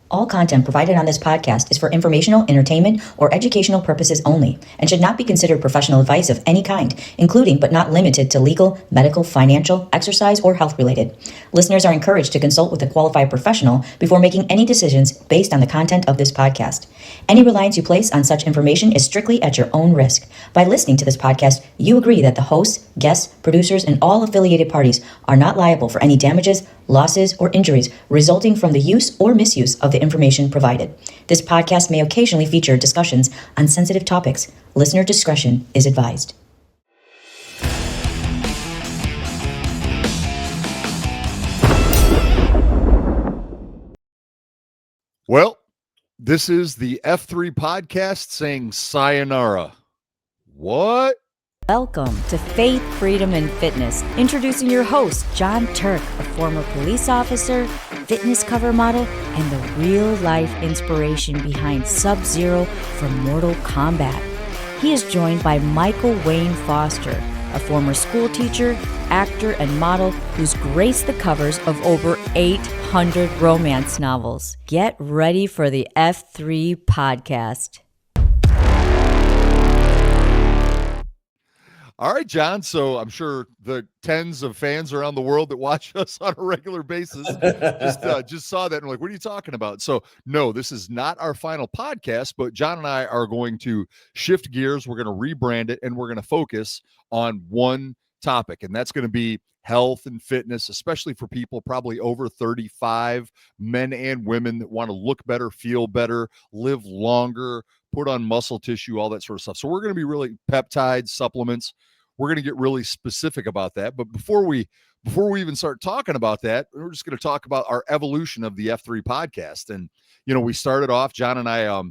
All content provided on this podcast is for informational, entertainment, or educational purposes only and should not be considered professional advice of any kind, including but not limited to legal, medical, financial, exercise, or health related. Listeners are encouraged to consult with a qualified professional before making any decisions based on the content of this podcast. Any reliance you place on such information is strictly at your own risk. By listening to this podcast, you agree that the hosts, guests, producers, and all affiliated parties are not liable for any damages, losses, or injuries resulting from the use or misuse of the information provided. This podcast may occasionally feature discussions on sensitive topics. Listener discretion is advised. Well, this is the F3 podcast saying sayonara. What? Welcome to Faith, Freedom, and Fitness. Introducing your host, John Turk, a former police officer, fitness cover model, and the real-life inspiration behind Sub-Zero from Mortal Kombat. He is joined by Michael Wayne Foster, a former school teacher, actor, and model who's graced the covers of over 800 romance novels. Get ready for the F3 podcast. All right, John. So I'm sure the tens of fans around the world that watch us on a regular basis just saw that and like, what are you talking about? So no, this is not our final podcast, but John and I are going to shift gears. We're going to rebrand it and we're going to focus on one topic, and that's going to be health and fitness, especially for people probably over 35, men and women that want to look better, feel better, live longer, put on muscle tissue, all that sort of stuff. So we're going to be really peptides, supplements. We're going to get really specific about that. But before we even start talking about that, we're just going to talk about our evolution of the F3 podcast. And, you know, we started off, John and I,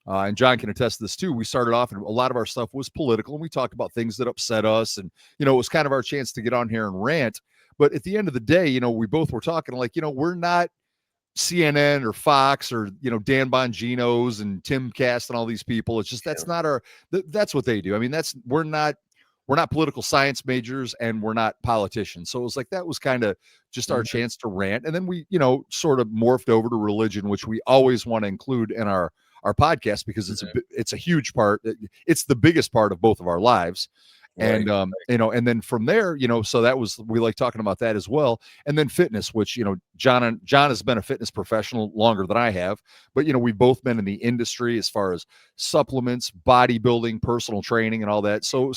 and John can attest to this too. We started off and a lot of our stuff was political and we talked about things that upset us. And, you know, it was kind of our chance to get on here and rant. But at the end of the day, you know, we both were talking like, you know, we're not CNN or Fox or, you know, Dan Bongino's and Tim Cast and all these people. It's just, that's not our, that's what they do. I mean, we're not political science majors and we're not politicians. So it was like, that was kind of just our chance to rant. And then we, you know, sort of morphed over to religion, which we always want to include in our podcast because it's a huge part. It's the biggest part of both of our lives. And, you know, and then from there, you know, so we like talking about that as well. And then fitness, which, you know, John has been a fitness professional longer than I have, but, you know, we've both been in the industry as far as supplements, bodybuilding, personal training, and all that. So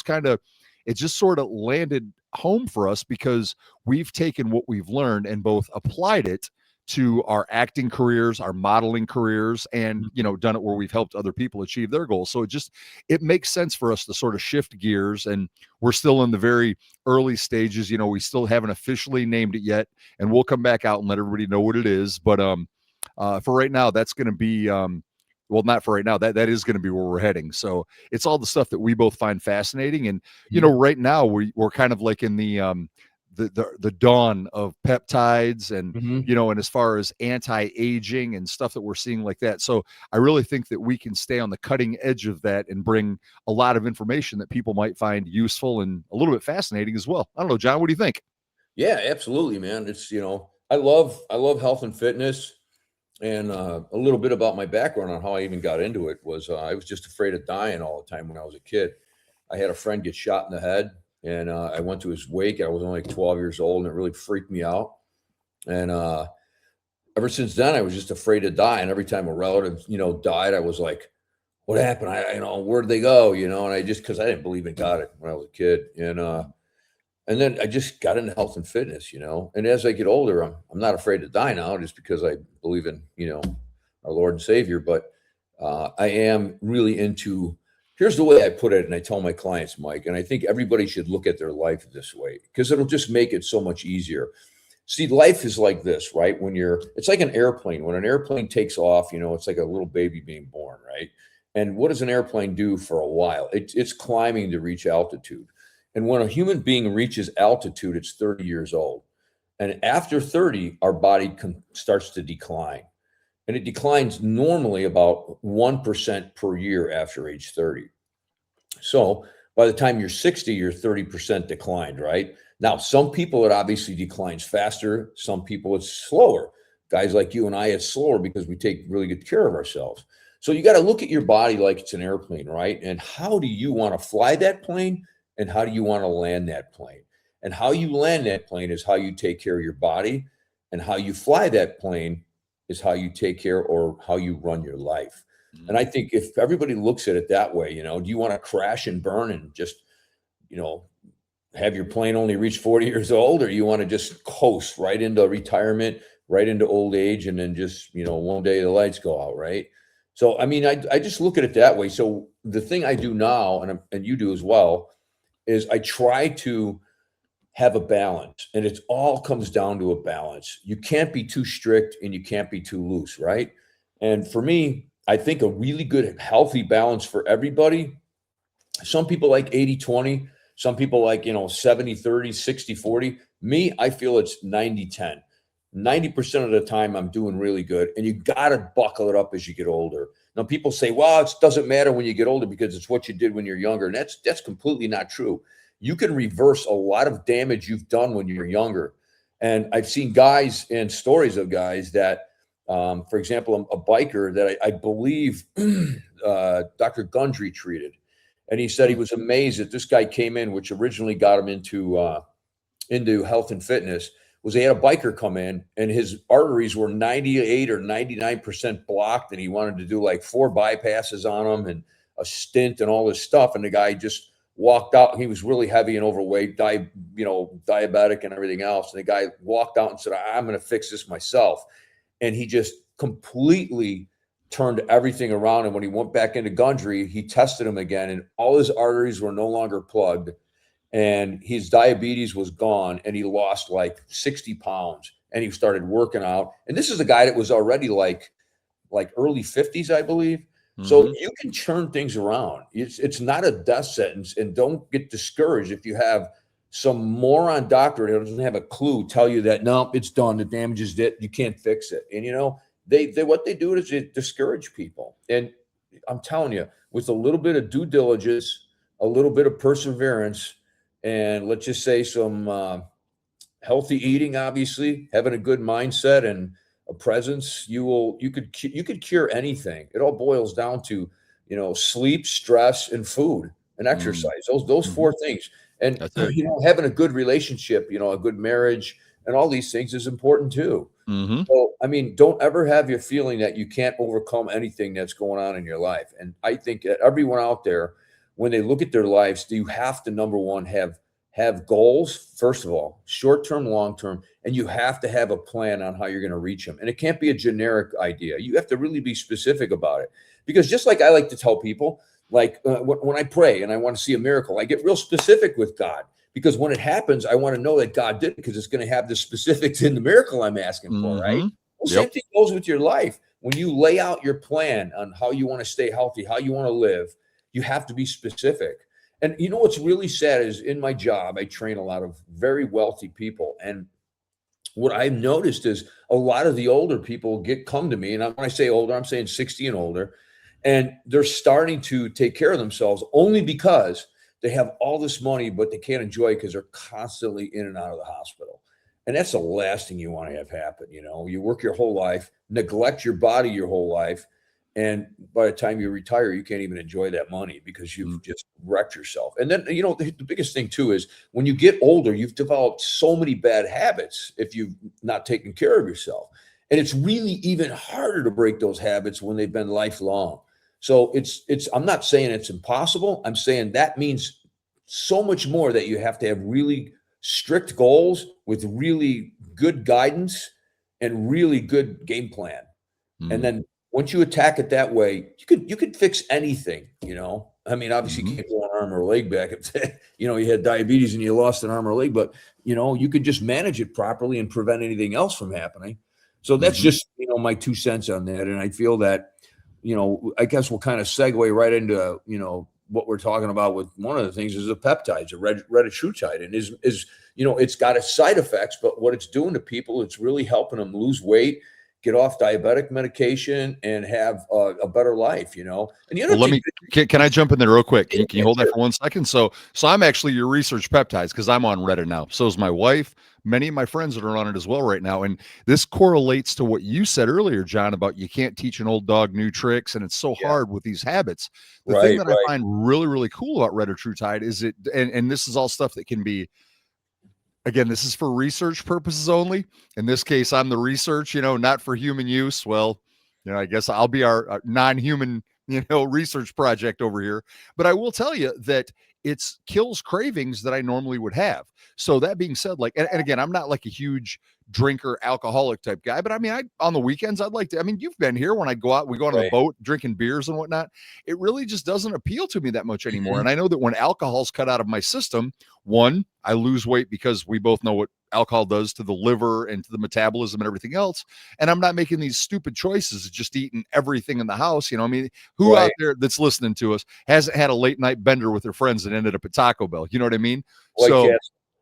it just sort of landed home for us because we've taken what we've learned and both applied it to our acting careers, our modeling careers, and, you know, done it where we've helped other people achieve their goals. So it makes sense for us to sort of shift gears, and we're still in the very early stages. You know, we still haven't officially named it yet, and we'll come back out and let everybody know what it is. But for right now, that's going to be, well, not for right now, that is going to be where we're heading. So it's all the stuff that we both find fascinating. And, you know, right now we're kind of like in the dawn of peptides and, you know, and as far as anti-aging and stuff that we're seeing like that. So I really think that we can stay on the cutting edge of that and bring a lot of information that people might find useful and a little bit fascinating as well. I don't know, John, what do you think? Yeah, absolutely, man. It's, you know, I love health and fitness. And a little bit about my background on how I even got into it was I was just afraid of dying all the time when I was a kid. I had a friend get shot in the head. And I went to his wake. I was only like 12 years old, and it really freaked me out. And ever since then, I was just afraid to die. And every time a relative, you know, died, I was like, "What happened? You know, where'd they go?" You know, and because I didn't believe in God when I was a kid, and then I just got into health and fitness, you know. And as I get older, I'm not afraid to die now, just because I believe in, you know, our Lord and Savior. But I am really into. Here's the way I put it, and I tell my clients, Mike, and I think everybody should look at their life this way because it'll just make it so much easier. See, life is like this, right? It's like an airplane. When an airplane takes off, you know, it's like a little baby being born, right? And what does an airplane do for a while? It's climbing to reach altitude. And when a human being reaches altitude, it's 30 years old. And after 30, our body starts to decline. And it declines normally about 1% per year after age 30. So by the time you're 60, you're 30% declined, right? Now, some people, it obviously declines faster. Some people, it's slower. Guys like you and I, it's slower because we take really good care of ourselves. So you got to look at your body like it's an airplane, right? And how do you want to fly that plane? And how do you want to land that plane? And how you land that plane is how you take care of your body. And how you fly that plane is how you take care or how you run your life. And I think if everybody looks at it that way, do you want to crash and burn and just, have your plane only reach 40 years old, or you want to just coast right into retirement, right into old age, and then just, one day the lights go out, right? So, I mean, I just look at it that way. So the thing I do now, and you do as well, is I try to have a balance, and it all comes down to a balance. You can't be too strict and you can't be too loose, right? And for me, I think a really good, healthy balance for everybody. Some people like 80-20. Some people like, 70-30, 60-40. Me, I feel it's 90-10. 90% of the time I'm doing really good, and you got to buckle it up as you get older. Now, people say, well, it doesn't matter when you get older because it's what you did when you're younger. And that's completely not true. You can reverse a lot of damage you've done when you're younger. And I've seen guys and stories of guys that, for example, a biker that I believe Dr. Gundry treated. And he said he was amazed that this guy came in, which originally got him into health and fitness, was they had a biker come in and his arteries were 98 or 99% blocked. And he wanted to do like 4 bypasses on them and a stint and all this stuff. And the guy just walked out. He was really heavy and overweight, diabetic and everything else. And the guy walked out and said, I'm going to fix this myself. And he just completely turned everything around. And when he went back into Gundry, he tested him again, and all his arteries were no longer plugged. And his diabetes was gone, and he lost like 60 pounds, and he started working out. And this is a guy that was already like early 50s, I believe. Mm-hmm. So you can turn things around. It's not a death sentence, and don't get discouraged if you have some moron doctor that doesn't have a clue tell you that, no, it's done. The damage is dead. You can't fix it. And, they what they do is they discourage people. And I'm telling you, with a little bit of due diligence, a little bit of perseverance, and let's just say some healthy eating, obviously, having a good mindset and a presence, you could cure anything. It all boils down to, sleep, stress, and food and exercise. Those 4 things. And having a good relationship, a good marriage, and all these things is important too. Mm-hmm. So, I mean, don't ever have your feeling that you can't overcome anything that's going on in your life. And I think that everyone out there, when they look at their lives, you have to, number one, have goals, first of all, short-term, long-term, and you have to have a plan on how you're going to reach them. And it can't be a generic idea. You have to really be specific about it. Because just like I like to tell people, like when I pray and I want to see a miracle, I get real specific with God. Because when it happens, I want to know that God did it, because it's going to have the specifics in the miracle I'm asking for, right? Well, same thing goes with your life. When you lay out your plan on how you want to stay healthy, how you want to live, you have to be specific. And what's really sad is in my job, I train a lot of very wealthy people. And what I've noticed is a lot of the older people come to me. And when I say older, I'm saying 60 and older. And they're starting to take care of themselves only because they have all this money, but they can't enjoy it because they're constantly in and out of the hospital. And that's the last thing you want to have happen. You work your whole life, neglect your body your whole life. And by the time you retire, you can't even enjoy that money because you've just wrecked yourself. And then, the biggest thing too is when you get older, you've developed so many bad habits if you've not taken care of yourself. And it's really even harder to break those habits when they've been lifelong. So I'm not saying it's impossible. I'm saying that means so much more, that you have to have really strict goals with really good guidance and really good game plan. And then once you attack it that way, you could fix anything, I mean, obviously you can't go an arm or a leg back if, you had diabetes and you lost an arm or a leg, but, you could just manage it properly and prevent anything else from happening. So that's just, my 2 cents on that. And I feel that, I guess we'll kind of segue right into, what we're talking about with one of the things is the peptides, a retatrutide, and is it's got its side effects, but what it's doing to people, it's really helping them lose weight, get off diabetic medication and have a better life, you know. And the other Well, thing, can I jump in there real quick? Can you hold that sure. for 1 second? So I'm actually your research peptides because I'm on Reddit now. So is my wife, many of my friends that are on it as well right now. And this correlates to what you said earlier, John, about you can't teach an old dog new tricks, and it's so hard with these habits. The thing that I find really, really cool about Retatrutide is and this is all stuff that can be, again, this is for research purposes only. In this case, I'm the research, not for human use. Well, I guess I'll be our non-human, research project over here. But I will tell you that it's kills cravings that I normally would have. So that being said, like, and again, I'm not like a huge drinker, alcoholic type guy, but I mean, on the weekends, I'd like to, I mean, you've been here when I go out, we go on the boat drinking beers and whatnot. It really just doesn't appeal to me that much anymore. And I know that when alcohol's cut out of my system, one, I lose weight because we both know what alcohol does to the liver and to the metabolism and everything else. And I'm not making these stupid choices of just eating everything in the house. I mean, who out there that's listening to us hasn't had a late night bender with their friends and ended up at Taco Bell? You know what I mean?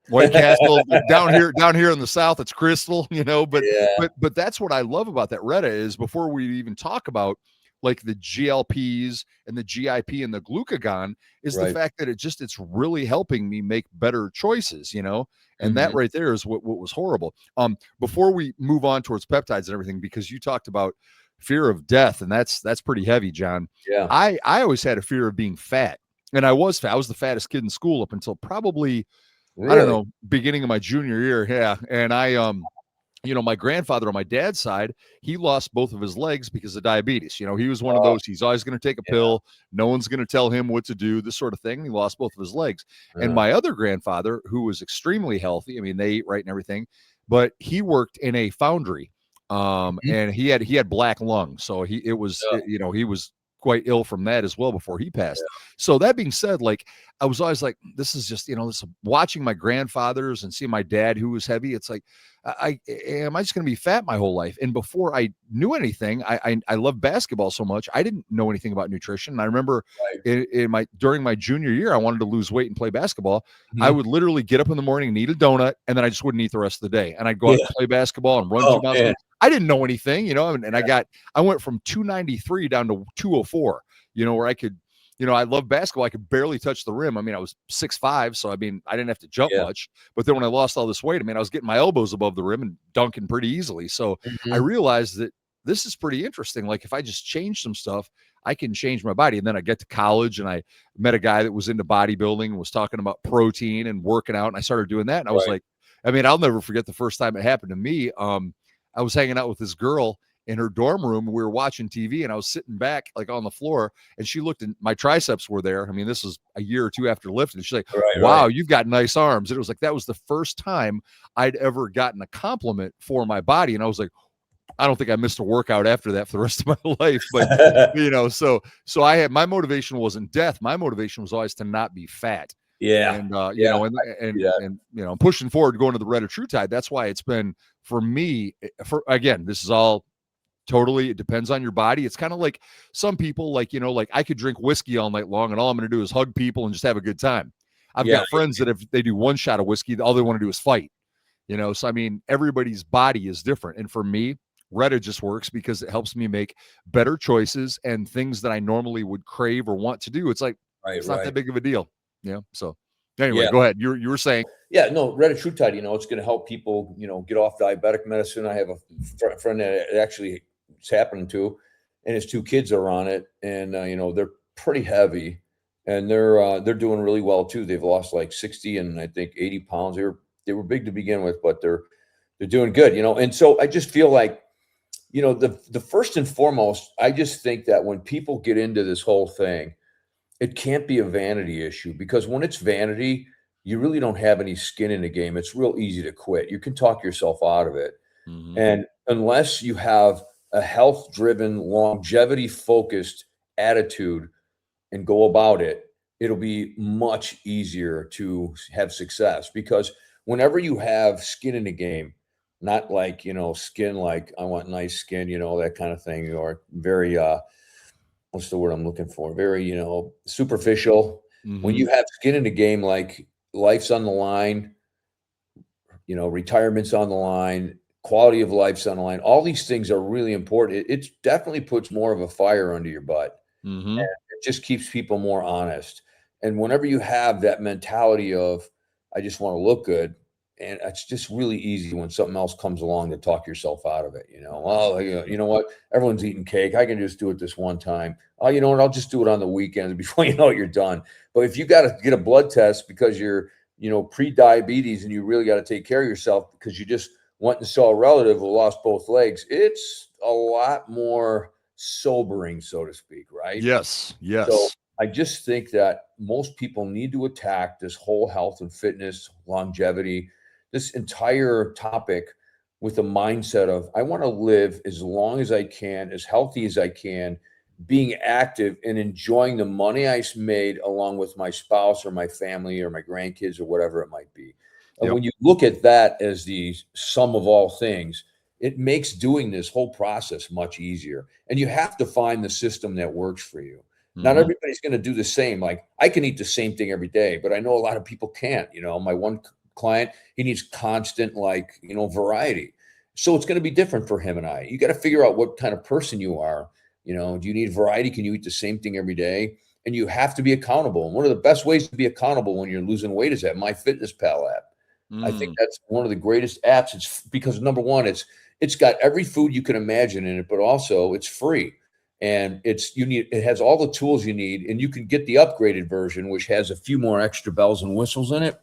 White Castle down here in the South, it's Crystal, but that's what I love about that Reddit is before we even talk about like the GLPs and the GIP and the glucagon is the fact that it's really helping me make better choices, and that right there is what was horrible. Before we move on towards peptides and everything, because you talked about fear of death, and that's pretty heavy, John. Yeah. I always had a fear of being fat, and I was fat. I was the fattest kid in school up until probably, I don't know, beginning of my junior year. Yeah. And I, my grandfather on my dad's side, he lost both of his legs because of diabetes. He was one of those, he's always going to take a pill. No one's going to tell him what to do, this sort of thing. And he lost both of his legs. And my other grandfather, who was extremely healthy, I mean, they ate right and everything, but he worked in a foundry. And he had black lung. So he was quite ill from that as well before he passed. So that being said, like, I was always like, this is just, this watching my grandfathers and seeing my dad who was heavy. It's like, am I just going to be fat my whole life? And before I knew anything, I love basketball so much. I didn't know anything about nutrition. And I remember during my junior year, I wanted to lose weight and play basketball. I would literally get up in the morning and eat a donut, and then I just wouldn't eat the rest of the day. And I'd go out and play basketball and run 2 miles. I didn't know anything, and I went from 293 down to 204, where I could, I love basketball. I could barely touch the rim. I mean, I was 6'5", so I mean, I didn't have to jump much. But then when I lost all this weight, I mean, I was getting my elbows above the rim and dunking pretty easily. So I realized that this is pretty interesting. Like, if I just change some stuff, I can change my body. And then I get to college and I met a guy that was into bodybuilding and was talking about protein and working out. And I started doing that. And I was like, I mean, I'll never forget the first time it happened to me. I was hanging out with this girl in her dorm room. We were watching TV and I was sitting back like on the floor, and she looked and my triceps were there. I mean, this was a year or two after lifting. And she's like, wow, you've got nice arms. And it was like, that was the first time I'd ever gotten a compliment for my body. And I was like, I don't think I missed a workout after that for the rest of my life. But, so I had, my motivation wasn't death. My motivation was always to not be fat. And, and pushing forward, going to the Retatrutide. That's why it's been for me, again, this is all totally, it depends on your body. It's kind of like some people, like, like I could drink whiskey all night long and all I'm going to do is hug people and just have a good time. I've got friends that if they do one shot of whiskey, all they want to do is fight, so I mean, everybody's body is different. And for me, Reddit just works because it helps me make better choices and things that I normally would crave or want to do. It's like, it's not that big of a deal. So anyway, go ahead. You were saying. No, Retatrutide, it's going to help people, get off diabetic medicine. I have a friend that actually it's happening to, and his 2 kids are on it, and they're pretty heavy, and they're doing really well too. They've lost like 60 and I think 80 pounds. They were big to begin with, but they're doing good, and so I just feel like, the first and foremost, I just think that when people get into this whole thing, it can't be a vanity issue, because when it's vanity, you really don't have any skin in the game. It's real easy to quit. You can talk yourself out of it. And unless you have a health-driven, longevity-focused attitude and go about it, it'll be much easier to have success. Because whenever you have skin in the game, not like, skin like I want nice skin, that kind of thing, or very what's the word I'm looking for? Very, superficial. When you have skin in the game, like life's on the line, retirement's on the line, quality of life's on the line. All these things are really important. It definitely puts more of a fire under your butt. Mm-hmm. It just keeps people more honest. And whenever you have that mentality of, I just want to look good, and it's just really easy when something else comes along to talk yourself out of it. Oh, you know what? Everyone's eating cake. I can just do it this one time. Oh, you know what? I'll just do it on the weekend before you know it, you're done. But if you got to get a blood test because you're, pre-diabetes and you really got to take care of yourself because you just went and saw a relative who lost both legs, it's a lot more sobering, so to speak, right? Yes. So Yes. I just think that most people need to attack this whole health and fitness, longevity, this entire topic with a mindset of, I want to live as long as I can, as healthy as I can, being active and enjoying the money I made along with my spouse or my family or my grandkids or whatever it might be. And Yep. when you look at that as the sum of all things, it makes doing this whole process much easier. And you have to find the system that works for you. Not Mm-hmm. everybody's going to do the same. Like, I can eat the same thing every day, but I know a lot of people can't. My one client, he needs constant, variety. So it's going to be different for him and I. You got to figure out what kind of person you are. Do you need variety? Can you eat the same thing every day? And you have to be accountable. And one of the best ways to be accountable when you're losing weight is that MyFitnessPal app. I think that's one of the greatest apps. It's because, number one, it's got every food you can imagine in it, but also it's free. And it has all the tools you need, and you can get the upgraded version, which has a few more extra bells and whistles in it.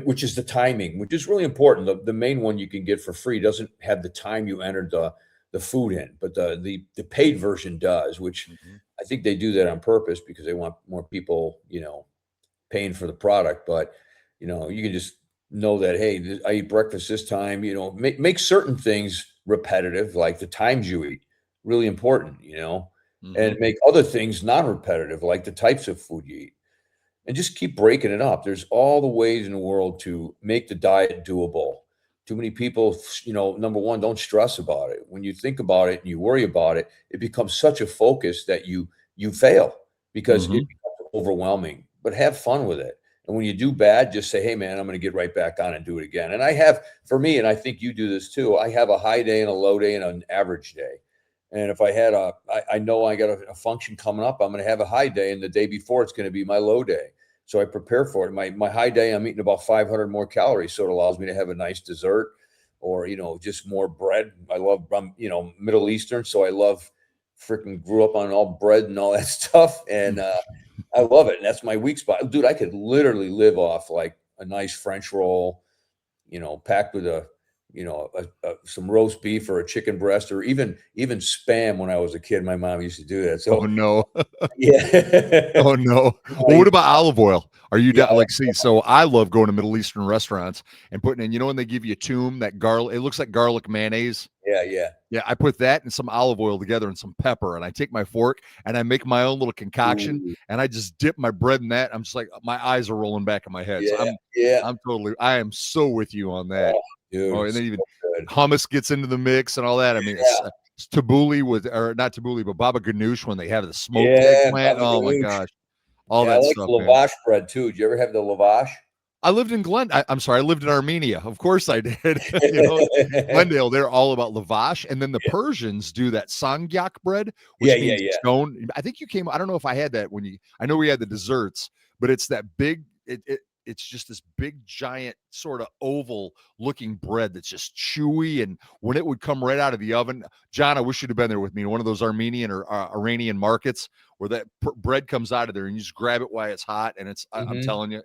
Which is the timing, which is really important. The main one you can get for free doesn't have the time you entered the food in, but the paid version does, which Mm-hmm. I think they do that on purpose because they want more people, paying for the product. But you can just know that, hey, I eat breakfast this time. Make certain things repetitive, like the times you eat, really important. Mm-hmm. And make other things non-repetitive, like the types of food you eat, and just keep breaking it up. There's all the ways in the world to make the diet doable. Too many people, number one, don't stress about it. When you think about it and you worry about it, it becomes such a focus that you fail because Mm-hmm. it becomes overwhelming. But have fun with it. And when you do bad, just say, hey, man, I'm going to get right back on and do it again. And for me, and I think you do this too, I have a high day and a low day and an average day. And if I know I got a function coming up, I'm going to have a high day, and the day before it's going to be my low day. So I prepare for it. My high day, I'm eating about 500 more calories, so it allows me to have a nice dessert, or just more bread. I'm Middle Eastern, so I love freaking grew up on all bread and all that stuff, and I love it. And that's my weak spot, dude. I could literally live off like a nice French roll, packed with some roast beef or a chicken breast, or even Spam. When I was a kid, my mom used to do that. Oh So no. yeah. Oh no. Well, what about olive oil? Are you Yeah. like, see, so I love going to Middle Eastern restaurants and putting in, when they give you toom, that garlic, it looks like garlic mayonnaise. Yeah. Yeah, I put that and some olive oil together and some pepper, and I take my fork and I make my own little concoction, Ooh, and I just dip my bread in that. I'm just like, my eyes are rolling back in my head. So yeah. I am so with you on that. Oh, dude, Oh, and it's then even so good. hummus gets into the mix and all that. I mean, Yeah. it's tabbouleh or not tabbouleh, but baba ganoush when they have the smoked Yeah, eggplant. baba Oh my ganoush. gosh, all Yeah, I that like stuff, man. lavash bread too. Did you ever have the lavash? I lived in I'm sorry, I lived in Armenia. Of course I did. Glendale, they're all about lavash. And then the Persians do that sangyak bread, which means Yeah. stone. I think I don't know if I had that I know we had the desserts, but it's that big, it's just this big, giant, sort of oval looking bread that's just chewy. And when it would come right out of the oven, John, I wish you'd have been there with me in one of those Armenian or Iranian markets where that bread comes out of there and you just grab it while it's hot. And I'm Mhm. telling you,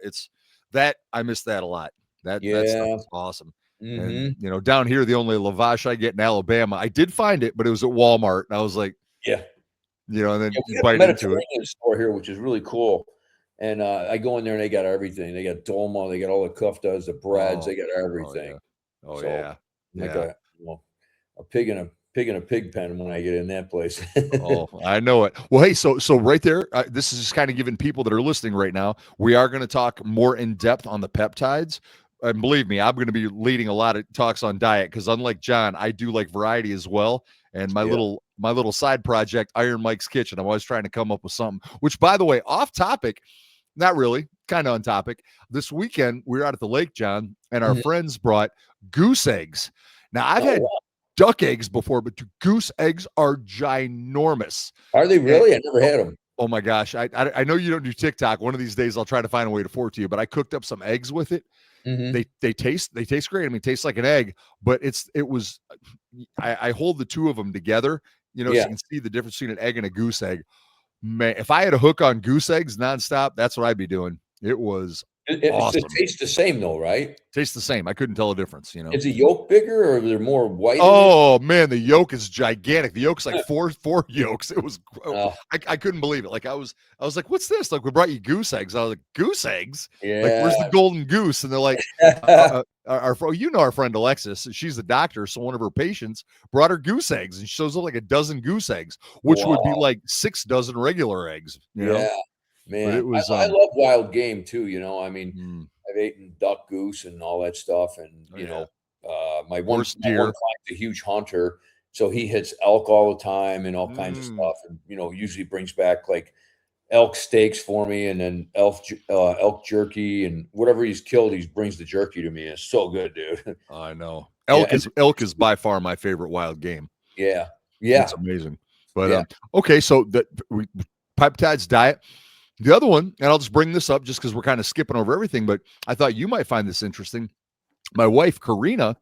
I miss that a lot. That stuff Yeah. is awesome. And Mhm. down here, the only lavash I get in Alabama, I did find it, but it was at Walmart, and I was like, Yeah. and then Yeah, we you have a bite into it. Mediterranean store here, which is really cool. And I go in there and they got everything. They got dolma, they got all the kuftas, the breads, Oh, they got oh yeah, everything. oh So yeah, I'm like yeah. a pig in a pig pen when I get in that place. Oh, I know it. Well, hey, so right there, this is just kind of giving people that are listening right now. We are going to talk more in depth on the peptides. And believe me, I'm going to be leading a lot of talks on diet because unlike John, I do like variety as well. And my Yeah. little side project, Iron Mike's Kitchen, I'm always trying to come up with something. Which, by the way, off topic, not really, kind of on topic. This weekend, we were out at the lake, John, and our Mhm. friends brought goose eggs. Now, I've Oh, had wow. duck eggs before, but goose eggs are ginormous. Are they And really? I never had them. oh my gosh, I know you don't do TikTok. One of these days, I'll try to find a way to forward to you. But I cooked up some eggs with it. Mhm. They taste great. I mean, it tastes like an egg, but it was. I hold the two of them together, so Yeah. you can see the difference between an egg and a goose egg. Man, if I had a hook on goose eggs nonstop, that's what I'd be doing. It was It awesome. tastes the same though, right? Tastes the same. I couldn't tell a difference. Is the yolk bigger or are there more white in it? Oh man, the yolk is gigantic. The yolk's like four yolks. It was Oh, I couldn't believe it. Like I was like, what's this? Like we brought you goose eggs. I was like, goose eggs? Like yeah. where's the golden goose? And they're like, our friend Alexis, she's a doctor, so one of her patients brought her goose eggs, and she shows up like a dozen goose eggs, which would be Wow. like 6 dozen regular eggs. Yeah, But it man. was I love wild game too, I mean, mm, I've eaten duck, goose, and all that stuff, and, oh yeah, my one horse, deer. client's a huge hunter, so he hits elk all the time and all kinds of Mm, stuff, and, usually brings back, like, elk steaks for me and then elk jerky and whatever he's killed, he brings the jerky to me, and it's so good, dude. I know. Yeah, Elk is by far my favorite wild game. yeah, It's yeah, amazing. But yeah. okay, so that we peptides diet. The other one, and I'll just bring this up just because we're kind of skipping over everything, but I thought you might find this interesting. My wife, Karina,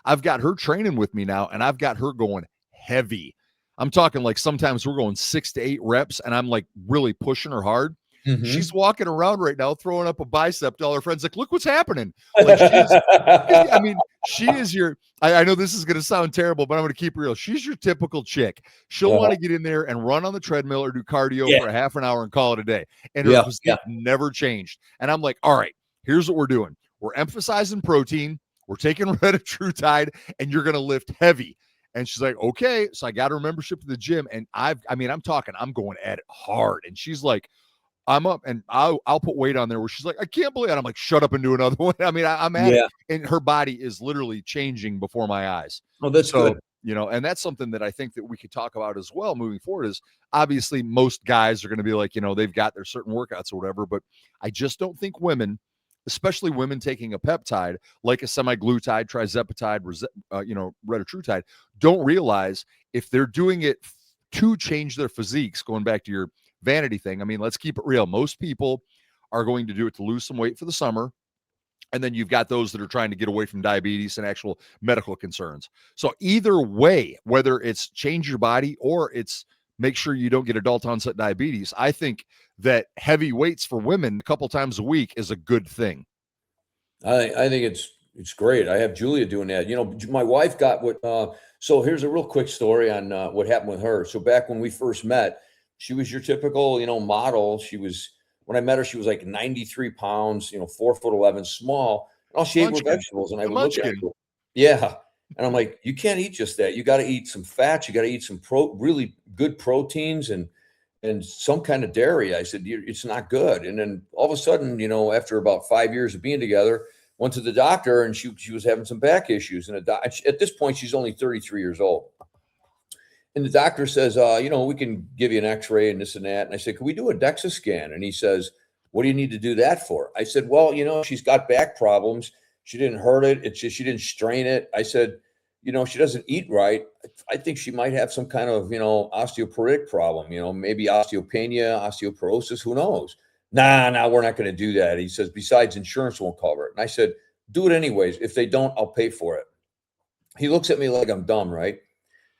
I've got her training with me now, and I've got her going heavy. I'm talking like sometimes we're going 6 to 8 reps, and I'm like really pushing her hard. She's Mhm. walking around right now, throwing up a bicep to all her friends. Like, look what's happening. Like I mean, she is your. I know this is going to sound terrible, but I'm going to keep it real. She's your typical chick. She'll want Uh-huh. to get in there and run on the treadmill or do cardio Yeah, for a half an hour and call it a day. And her yeah, yeah, physique never changed. And I'm like, all right, here's what we're doing. We're emphasizing protein. We're taking retatrutide, and you're going to lift heavy. And she's like, okay. So I got her membership to the gym, and I'm talking, I'm going at it hard. And she's like, I'm up and I'll put weight on there where she's like, I can't believe it. I'm like, shut up and do another one. I mean, I'm at it. yeah. And her body is literally changing before my eyes. Oh, that's So, good. and that's something that I think that we could talk about as well moving forward is obviously most guys are going to be like, they've got their certain workouts or whatever, but I just don't think women, especially women taking a peptide like a semaglutide, trizepatide, retatrutide, don't realize if they're doing it to change their physiques, going back to your vanity thing. I mean, let's keep it real. Most people are going to do it to lose some weight for the summer. And then you've got those that are trying to get away from diabetes and actual medical concerns. So either way, whether it's change your body or it's make sure you don't get adult onset diabetes, I think that heavy weights for women a couple times a week is a good thing. I think it's great. I have Julia doing that. My wife got what. So here's a real quick story on what happened with her. So back when we first met, she was your typical, model. She was when I met her, she was like 93 pounds, 4'11", small. And all she ate were Munchkin. vegetables. And I The would look at her, munchkin. and go, yeah. And I'm like, you can't eat just that. You got to eat some fats. You got to eat some really good proteins and some kind of dairy. I said, it's not good. And then all of a sudden, after about 5 years of being together, went to the doctor and she was having some back issues. And at this point, she's only 33 years old. And the doctor says, we can give you an x-ray and this and that. And I said, can we do a DEXA scan? And he says, what do you need to do that for? I said, well, she's got back problems. She didn't hurt it. It's just, she didn't strain it. I said, she doesn't eat right. I think she might have some kind of, osteoporotic problem, maybe osteopenia, osteoporosis, who knows? Nah, we're not going to do that. He says, besides, insurance won't cover it. And I said, do it anyways. If they don't, I'll pay for it. He looks at me like I'm dumb, right?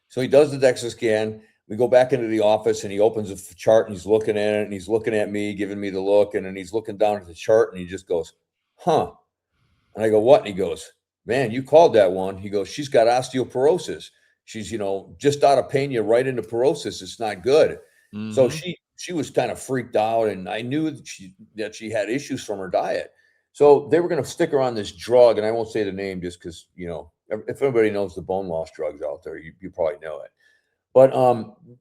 So he does the DEXA scan. We go back into the office and he opens a chart and he's looking at it and he's looking at me, giving me the look. And then he's looking down at the chart and he just goes, huh? And I go, what? And he goes, man, you called that one. He goes, she's got osteoporosis. She's, just out of pain you right into porosis. It's not good. So Mm-hmm. she was kind of freaked out, and I knew that she had issues from her diet. So they were going to stick her on this drug, and I won't say the name just because, if everybody knows the bone loss drugs out there, you probably know it. But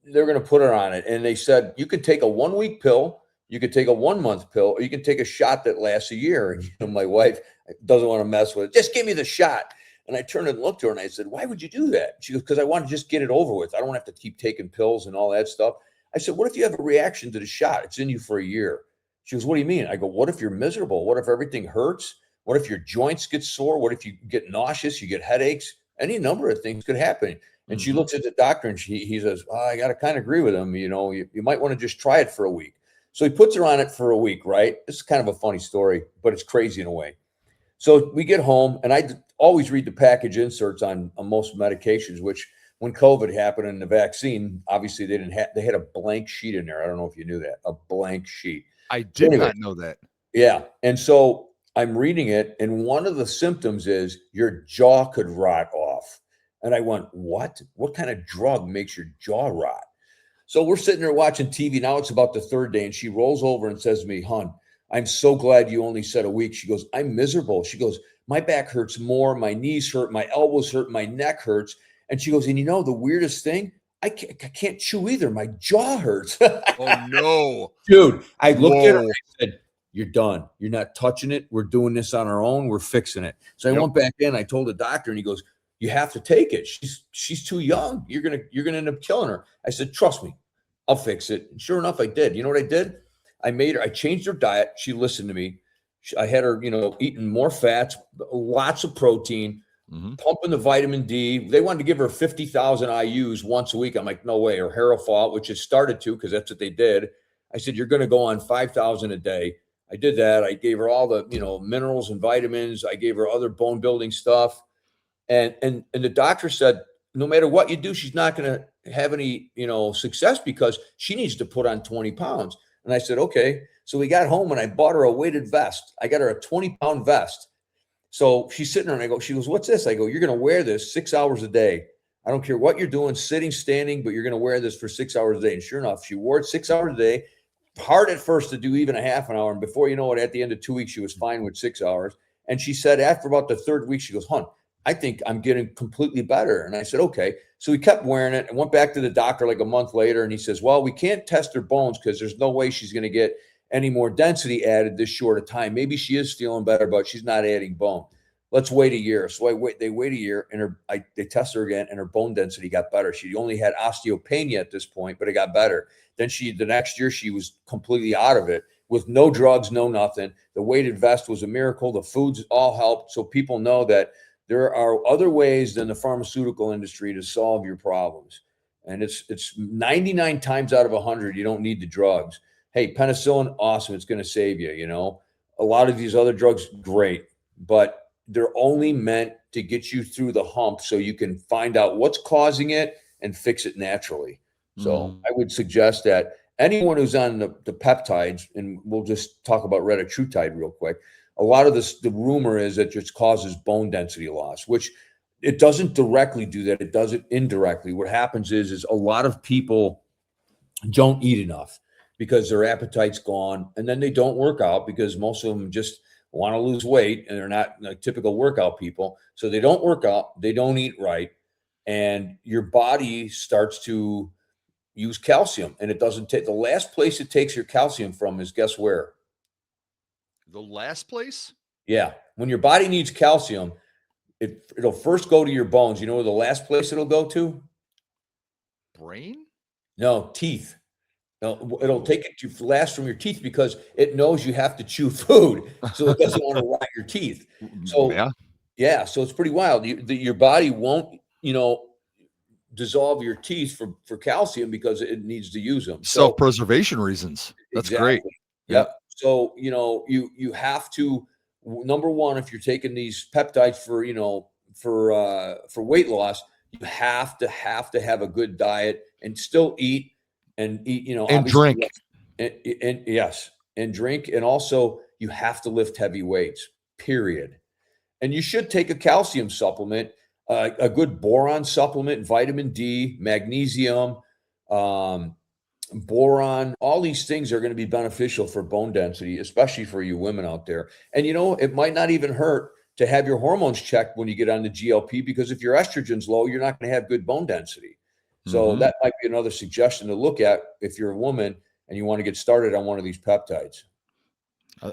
they're going to put her on it, and they said you could take a 1-week pill, you could take a 1-month pill, or you can take a shot that lasts a year. And my wife doesn't want to mess with it. Just give me the shot. And I turned and looked at her and I said, why would you do that? She goes, because I want to just get it over with. I don't have to keep taking pills and all that stuff. I said, what if you have a reaction to the shot? It's in you for a year. She goes, what do you mean? I go, what if you're miserable? What if everything hurts? What if your joints get sore? What if you get nauseous? You get headaches? Any number of things could happen. And she looks at the doctor and he says, I got to kind of agree with him. You know, you might want to just try it for a week. So he puts her on it for a week, right? This is kind of a funny story, but it's crazy in a way. So we get home, and I always read the package inserts on most medications, which when COVID happened and the vaccine, obviously they had a blank sheet in there. I don't know if you knew that, a blank sheet. I did not know that. Yeah. And so I'm reading it, and one of the symptoms is your jaw could rot off. And I went, what? What kind of drug makes your jaw rot? So we're sitting there watching TV. Now it's about the third day, and she rolls over and says to me, hon, I'm so glad you only said a week. She goes, I'm miserable. She goes, my back hurts more. My knees hurt. My elbows hurt. My neck hurts. And she goes, and you know, the weirdest thing, I can't chew either. My jaw hurts. Oh, no. Dude, I looked at her and I said, you're done. You're not touching it. We're doing this on our own. We're fixing it. So I went back in. I told the doctor, and he goes, you have to take it. She's too young. You're gonna end up killing her. I said, trust me, I'll fix it. And sure enough, I did. You know what I did? I changed her diet. She listened to me. I had her, eating more fats, lots of protein, pumping the vitamin D. They wanted to give her 50,000 IUs once a week. I'm like, no way. Or Harofol, which has started to, because that's what they did. I said, you're going to go on 5,000 a day. I did that. I gave her all the, minerals and vitamins. I gave her other bone building stuff. And the doctor said, no matter what you do, she's not going to have any, success because she needs to put on 20 pounds. And I said, okay. So we got home and I bought her a weighted vest. I got her a 20-pound vest. So she's sitting there and she goes, what's this? I go, you're going to wear this 6 hours a day. I don't care what you're doing, sitting, standing, but you're going to wear this for 6 hours a day. And sure enough, she wore it 6 hours a day. Hard at first to do even a half an hour. And before you know it, at the end of 2 weeks, she was fine with 6 hours. And she said after about the third week, she goes, hon, I think I'm getting completely better. And I said, okay. So we kept wearing it and went back to the doctor like a month later. And he says, well, we can't test her bones because there's no way she's going to get any more density added this short a time. Maybe she is feeling better, but she's not adding bone. Let's wait a year. So they wait a year and they test her again and her bone density got better. She only had osteopenia at this point, but it got better. Then the next year she was completely out of it with no drugs, no nothing. The weighted vest was a miracle. The foods all helped. So people know that there are other ways than the pharmaceutical industry to solve your problems. And it's 99 times out of 100, you don't need the drugs. Hey, penicillin, awesome. It's going to save you, A lot of these other drugs, great. But they're only meant to get you through the hump so you can find out what's causing it and fix it naturally. So I would suggest that anyone who's on the peptides, and we'll just talk about retatrutide real quick, a lot of the rumor is that it just causes bone density loss, which it doesn't directly do that. It does it indirectly. What happens is a lot of people don't eat enough because their appetite's gone, and then they don't work out because most of them just want to lose weight and they're not like typical workout people. So they don't work out, they don't eat right, and your body starts to use calcium, and it doesn't take the last place it takes your calcium from is guess where? The last place? Yeah. When your body needs calcium, it'll first go to your bones. You know where the last place it'll go to? Brain? No, teeth. No, it'll take it to last from your teeth because it knows you have to chew food, so it doesn't want to rot your teeth. So yeah, so it's pretty wild. Your body won't, dissolve your teeth for calcium because it needs to use them. Self-preservation reasons. That's great. Yep. So you have to, number one, if you're taking these peptides for weight loss, you have to have a good diet and still eat. And eat, and drink. And yes, and drink. And also you have to lift heavy weights, period. And you should take a calcium supplement, a good boron supplement, vitamin D, magnesium, boron. All these things are going to be beneficial for bone density, especially for you women out there. And, it might not even hurt to have your hormones checked when you get on the GLP, because if your estrogen's low, you're not going to have good bone density. So that might be another suggestion to look at if you're a woman and you want to get started on one of these peptides.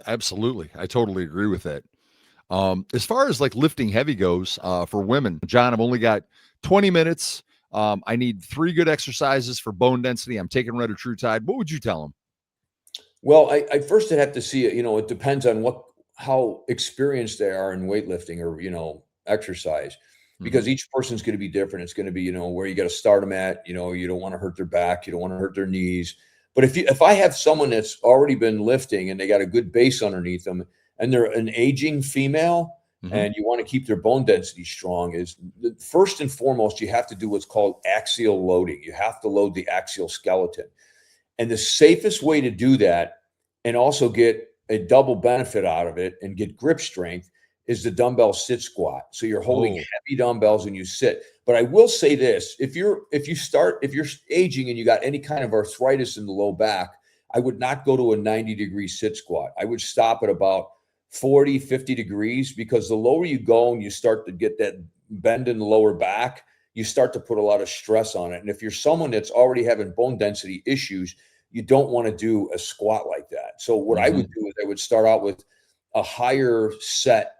Absolutely. I totally agree with that. As far as like lifting heavy goes, for women, John, I've only got 20 minutes. I need 3 good exercises for bone density. I'm taking retatrutide. What would you tell them? Well, I first I'd have to see it. It depends on how experienced they are in weightlifting or, exercise, Mhm. because each person's going to be different. It's going to be, where you got to start them at. You don't want to hurt their back, you don't want to hurt their knees. But if I have someone that's already been lifting and they got a good base underneath them, and they're an aging female, Mhm. and you want to keep their bone density strong, is first and foremost, you have to do what's called axial loading. You have to load the axial skeleton. And the safest way to do that and also get a double benefit out of it and get grip strength is the dumbbell sit squat. So you're holding Oh. heavy dumbbells and you sit. But I will say this, if you're aging and you got any kind of arthritis in the low back, I would not go to a 90-degree sit squat. I would stop at about 40, 50 degrees, because the lower you go and you start to get that bend in the lower back, you start to put a lot of stress on it. And if you're someone that's already having bone density issues, you don't want to do a squat like that. So what I would Mhm. do is I would start out with a higher set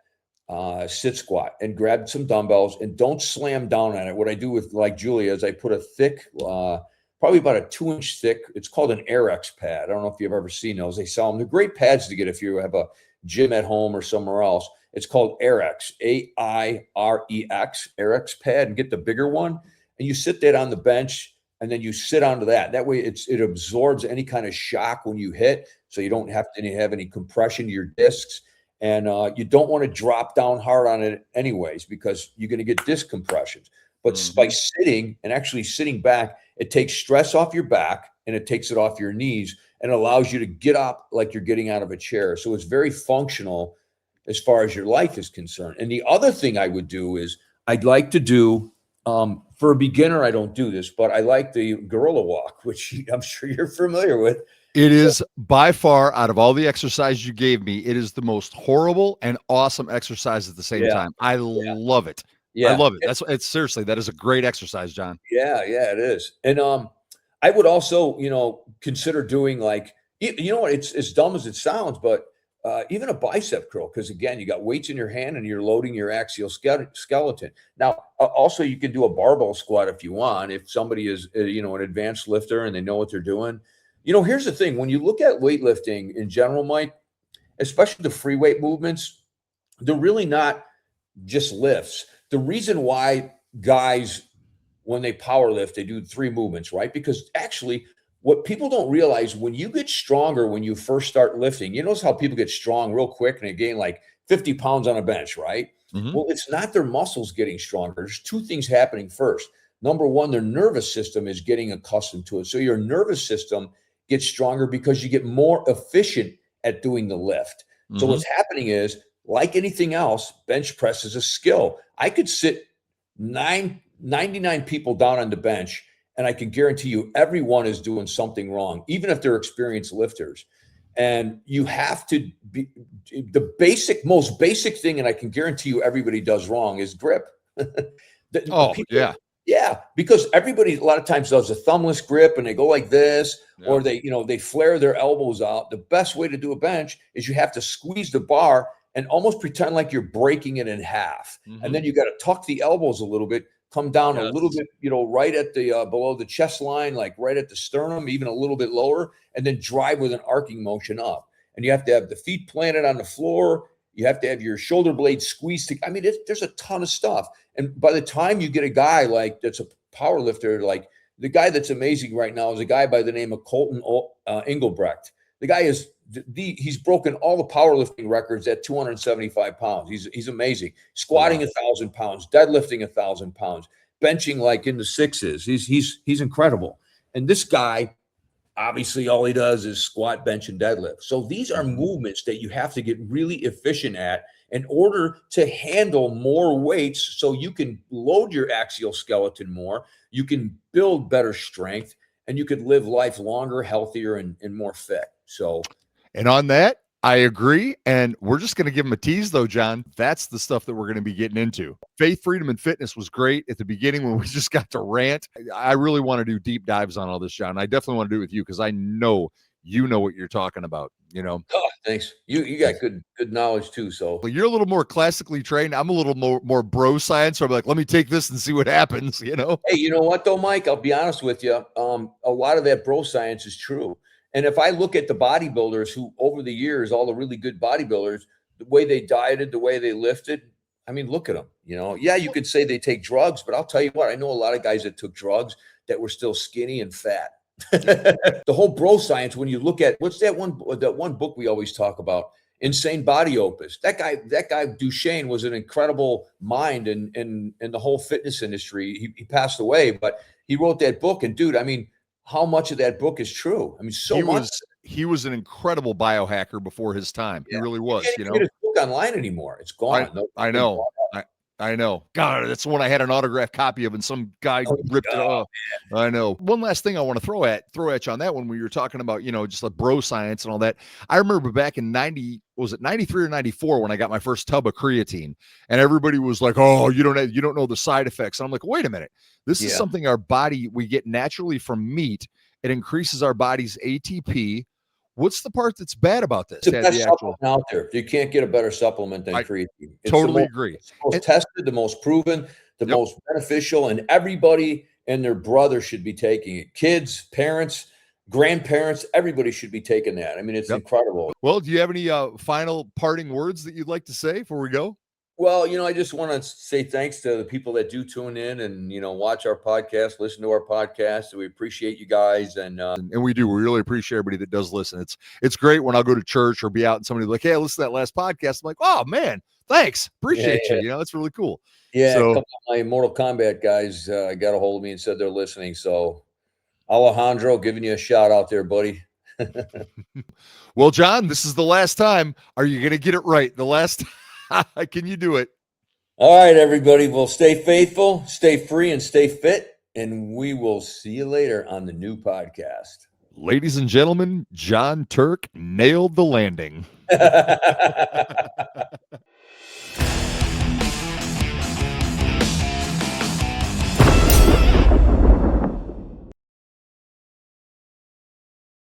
sit squat and grab some dumbbells and don't slam down on it. What I do with like Julia is I put a thick, probably about a 2-inch thick, it's called an Airex pad. I don't know if you've ever seen those. They sell them. They're great pads to get if you have a gym at home or somewhere else. It's called Airex, Airex, Airex pad, and get the bigger one. And you sit that on the bench, and then you sit onto that. That way it absorbs any kind of shock when you hit, so you don't have to have any compression to your discs. And you don't want to drop down hard on it anyways, because you're going to get disc compressions. But by Mhm. sitting and actually sitting back, it takes stress off your back and it takes it off your knees and allows you to get up like you're getting out of a chair. So it's very functional as far as your life is concerned. And the other thing I would do is I'd like to do, for a beginner, I don't do this, but I like the gorilla walk, which I'm sure you're familiar with. It So is by far, out of all the exercises you gave me, it is the most horrible and awesome exercise at the same yeah, time. I yeah, love it. I yeah. love it. It's seriously, that is a great exercise, John. Yeah, yeah, it is. And I would also, consider doing like, you know what, it's as dumb as it sounds, but even a bicep curl, because again, you got weights in your hand and you're loading your axial skeleton. Now, also you can do a barbell squat if you want, if somebody is, an advanced lifter and they know what they're doing. Here's the thing: when you look at weightlifting in general, Mike, especially the free weight movements, they're really not just lifts. The reason why guys, when they power lift, they do 3 movements, right? Because actually, what people don't realize, when you get stronger, when you first start lifting, you notice how people get strong real quick and they gain like 50 pounds on a bench, right? Mhm. Well, it's not their muscles getting stronger. There's 2 things happening first. Number one, their nervous system is getting accustomed to it. So your nervous system gets stronger because you get more efficient at doing the lift. So Mhm. what's happening is, like anything else, bench press is a skill. I could sit 99 people down on the bench, and I can guarantee you everyone is doing something wrong, even if they're experienced lifters. And you have to be the most basic thing, and I can guarantee you everybody does wrong, is grip. The Oh, people, yeah. yeah, because everybody a lot of times does a thumbless grip and they go like this, Yep. or they flare their elbows out. The best way to do a bench is you have to squeeze the bar and almost pretend like you're breaking it in half. And Mhm. then you got to tuck the elbows a little bit, come down a little Yes. bit, right at the below the chest line, like right at the sternum, even a little bit lower, and then drive with an arcing motion up. And you have to have the feet planted on the floor. You have to have your shoulder blades squeezed. I mean, there's a ton of stuff. And by the time you get a guy like that's a power lifter, like the guy that's amazing right now is a guy by the name of Colton Engelbrecht. The guy is he's broken all the powerlifting records at 275 pounds. He's amazing. Squatting Wow. 1,000 pounds, deadlifting 1,000 pounds, benching like in the sixes. He's incredible. And this guy, obviously, all he does is squat, bench, and deadlift. So these are Mhm. movements that you have to get really efficient at in order to handle more weights, so you can load your axial skeleton more, you can build better strength, and you could live life longer, healthier, and more fit. So And on that, I agree. And we're just going to give them a tease, though, John. That's the stuff that we're going to be getting into. Faith, freedom, and fitness was great at the beginning when we just got to rant. I really want to do deep dives on all this, John. I definitely want to do it with you because I know you know what you're talking about. oh, thanks. You got good knowledge too. So Well, you're a little more classically trained. I'm a little more bro science. So I'm like, let me take this and see what happens. hey, you know what though, Mike? I'll be honest with you. A lot of that bro science is true. And if I look at the bodybuilders who over the years, all the really good bodybuilders, the way they dieted, the way they lifted, I mean, look at them, Yeah, you could say they take drugs, but I'll tell you what, I know a lot of guys that took drugs that were still skinny and fat. The whole bro science, when you look at what's that one book we always talk about, Insane Body Opus. That guy Duchesne was an incredible mind in the whole fitness industry. He passed away, but he wrote that book. And dude, I mean, how much of that book is true? I mean, so much. He was an incredible biohacker before his time. Yeah. He really was. You can't get his book online anymore. It's gone. I know. I know. God, that's the one I had an autographed copy of, and some guy ripped it off. I know. One last thing I want to throw at you on that one, when you were talking about, just like bro science and all that. I remember back in 93 or 94 when I got my first tub of creatine, and everybody was like, "Oh, you don't know the side effects." And I'm like, "Wait a minute. This is something our body, we get naturally from meat. It increases our body's ATP. What's the part that's bad about this?" It's the best supplement out there. You can't get a better supplement than creatine. It's totally agree. It's the most tested, the most proven, the most beneficial, and everybody and their brother should be taking it. Kids, parents, grandparents, everybody should be taking that. I mean, it's incredible. Well, do you have any final parting words that you'd like to say before we go? Well, I just want to say thanks to the people that do tune in and, watch our podcast, listen to our podcast. We appreciate you guys. And we do. We really appreciate everybody that does listen. It's great when I'll go to church or be out and somebody's like, "Hey, I listened to that last podcast." I'm like, "Oh, man, thanks. Appreciate you. It's really cool." Yeah, a couple of my Mortal Kombat guys got a hold of me and said they're listening. So, Alejandro, giving you a shout out there, buddy. Well, John, this is the last time. Are you going to get it right? The last time. Can you do it? All right, everybody. Well, stay faithful, stay free, and stay fit. And we will see you later on the new podcast. Ladies and gentlemen, John Turk nailed the landing.